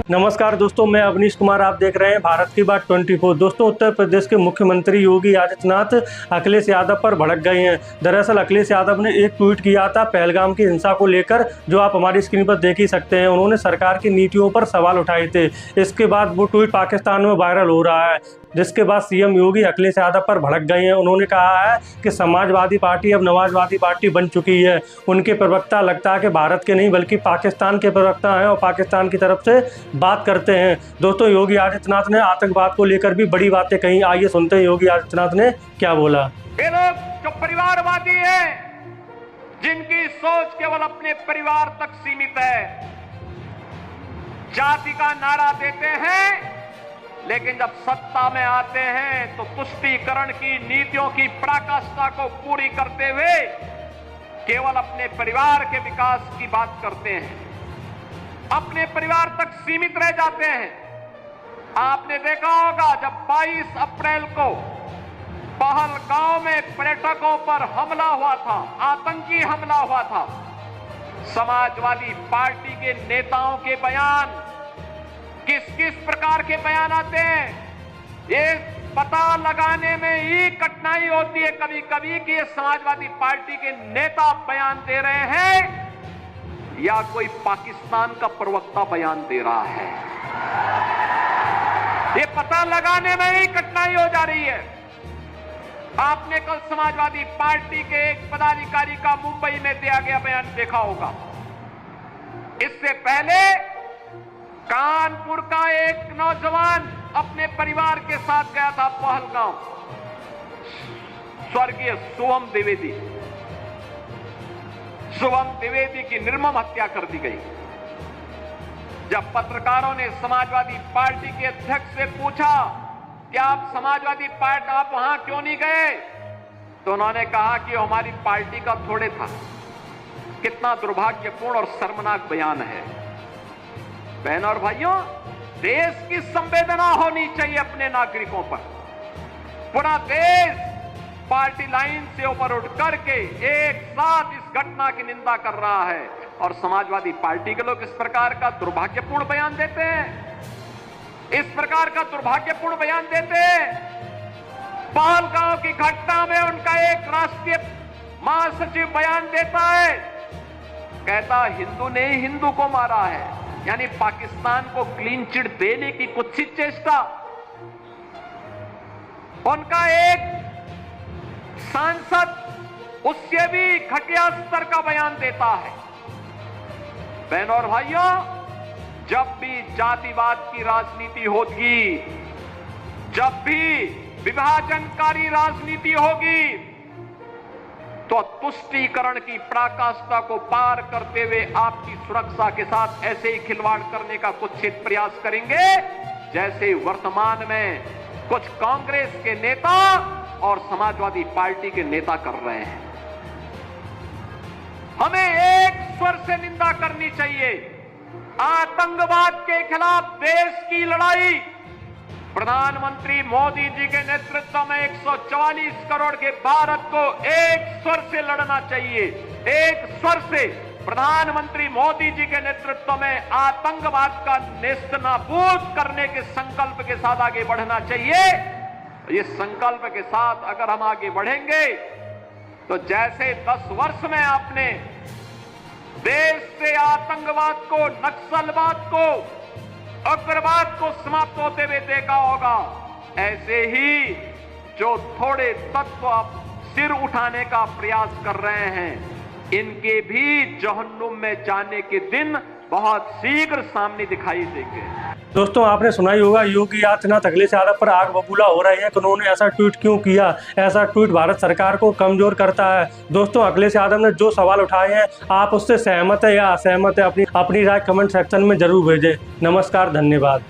नमस्कार दोस्तों, मैं अवनीश कुमार। आप देख रहे हैं भारत की बात 24। दोस्तों, उत्तर प्रदेश के मुख्यमंत्री योगी आदित्यनाथ अखिलेश यादव पर भड़क गए हैं। दरअसल अखिलेश यादव ने एक ट्वीट किया था पहलगाम की हिंसा को लेकर, जो आप हमारी स्क्रीन पर देख ही सकते हैं। उन्होंने सरकार की नीतियों पर सवाल उठाए थे। इसके बाद वो ट्वीट पाकिस्तान में वायरल हो रहा है, जिसके बाद सीएम योगी अखिलेश यादव पर भड़क गए हैं। उन्होंने कहा है कि समाजवादी पार्टी अब नवाजवादी पार्टी बन चुकी है। उनके प्रवक्ता लगता है कि भारत के नहीं बल्कि पाकिस्तान के प्रवक्ता हैं और पाकिस्तान की तरफ से बात करते हैं। दोस्तों, योगी आदित्यनाथ ने आतंकवाद को लेकर भी बड़ी बातें कही। आइए सुनते हैं योगी आदित्यनाथ ने क्या बोला। ये लोग जो परिवारवादी हैं, जिनकी सोच केवल अपने परिवार तक सीमित है, जाति का नारा देते हैं, लेकिन जब सत्ता में आते हैं तो तुष्टीकरण की नीतियों की पराकाष्ठा को पूरी करते हुए केवल अपने परिवार के विकास की बात करते हैं, अपने परिवार तक सीमित रह जाते हैं। आपने देखा होगा जब 22 अप्रैल को पहलगाम में पर्यटकों पर हमला हुआ था, आतंकी हमला हुआ था, समाजवादी पार्टी के नेताओं के बयान किस किस प्रकार के बयान आते हैं, ये पता लगाने में ही कठिनाई होती है कभी कभी कि ये समाजवादी पार्टी के नेता बयान दे रहे हैं या कोई पाकिस्तान का प्रवक्ता बयान दे रहा है। ये पता लगाने में ही कठिनाई हो जा रही है। आपने कल समाजवादी पार्टी के एक पदाधिकारी का मुंबई में दिया गया बयान देखा होगा। इससे पहले कानपुर का एक नौजवान अपने परिवार के साथ गया था पहलगाम, स्वर्गीय शुभम द्विवेदी की निर्मम हत्या कर दी गई। जब पत्रकारों ने समाजवादी पार्टी के अध्यक्ष से पूछा कि आप समाजवादी पार्टी आप वहां क्यों नहीं गए, तो उन्होंने कहा कि हमारी पार्टी का थोड़े था। कितना दुर्भाग्यपूर्ण और शर्मनाक बयान है। बहनों और भाइयों, देश की संवेदना होनी चाहिए अपने नागरिकों पर। पूरा देश पार्टी लाइन से ऊपर उठ करके एक साथ इस घटना की निंदा कर रहा है और समाजवादी पार्टी के लोग इस प्रकार का दुर्भाग्यपूर्ण बयान देते हैं, इस प्रकार का दुर्भाग्यपूर्ण बयान देते हैं। पहलगाम की घटना में उनका एक राष्ट्रीय महासचिव बयान देता है, कहता हिंदू ने हिंदू को मारा है, यानी पाकिस्तान को क्लीन चिट देने की कुत्सित चेष्टा। उनका एक सांसद उससे भी घटिया स्तर का बयान देता है। बहनों और भाइयों, जब भी जातिवाद की राजनीति होगी, जब भी विभाजनकारी राजनीति होगी, तो तुष्टीकरण की पराकाष्ठा को पार करते हुए आपकी सुरक्षा के साथ ऐसे ही खिलवाड़ करने का कुत्सित प्रयास करेंगे जैसे वर्तमान में कुछ कांग्रेस के नेता और समाजवादी पार्टी के नेता कर रहे हैं। हमें एक स्वर से निंदा करनी चाहिए। आतंकवाद के खिलाफ देश की लड़ाई प्रधानमंत्री मोदी जी के नेतृत्व में 144 करोड़ के भारत को एक स्वर से लड़ना चाहिए। एक स्वर से प्रधानमंत्री मोदी जी के नेतृत्व में आतंकवाद का नेस्तनाबूद करने के संकल्प के साथ आगे बढ़ना चाहिए। इस संकल्प के साथ अगर हम आगे बढ़ेंगे तो जैसे 10 वर्ष में आपने देश से आतंकवाद को, नक्सलवाद को, उग्रवाद को समाप्त होते हुए देखा होगा, ऐसे ही जो थोड़े तत्व आप सिर उठाने का प्रयास कर रहे हैं, इनके भी जहन्नुम में जाने के दिन बहुत शीघ्र सामने दिखाई देंगे। दोस्तों, आपने सुना ही होगा योगी आदित्यनाथ अखिलेश यादव पर आग बबूला हो रहे हैं कि उन्होंने ऐसा ट्वीट क्यों किया। ऐसा ट्वीट भारत सरकार को कमजोर करता है। दोस्तों, अखिलेश यादव ने जो सवाल उठाए हैं, आप उससे सहमत है या असहमत है, अपनी राय कमेंट सेक्शन में जरूर भेजें। नमस्कार, धन्यवाद।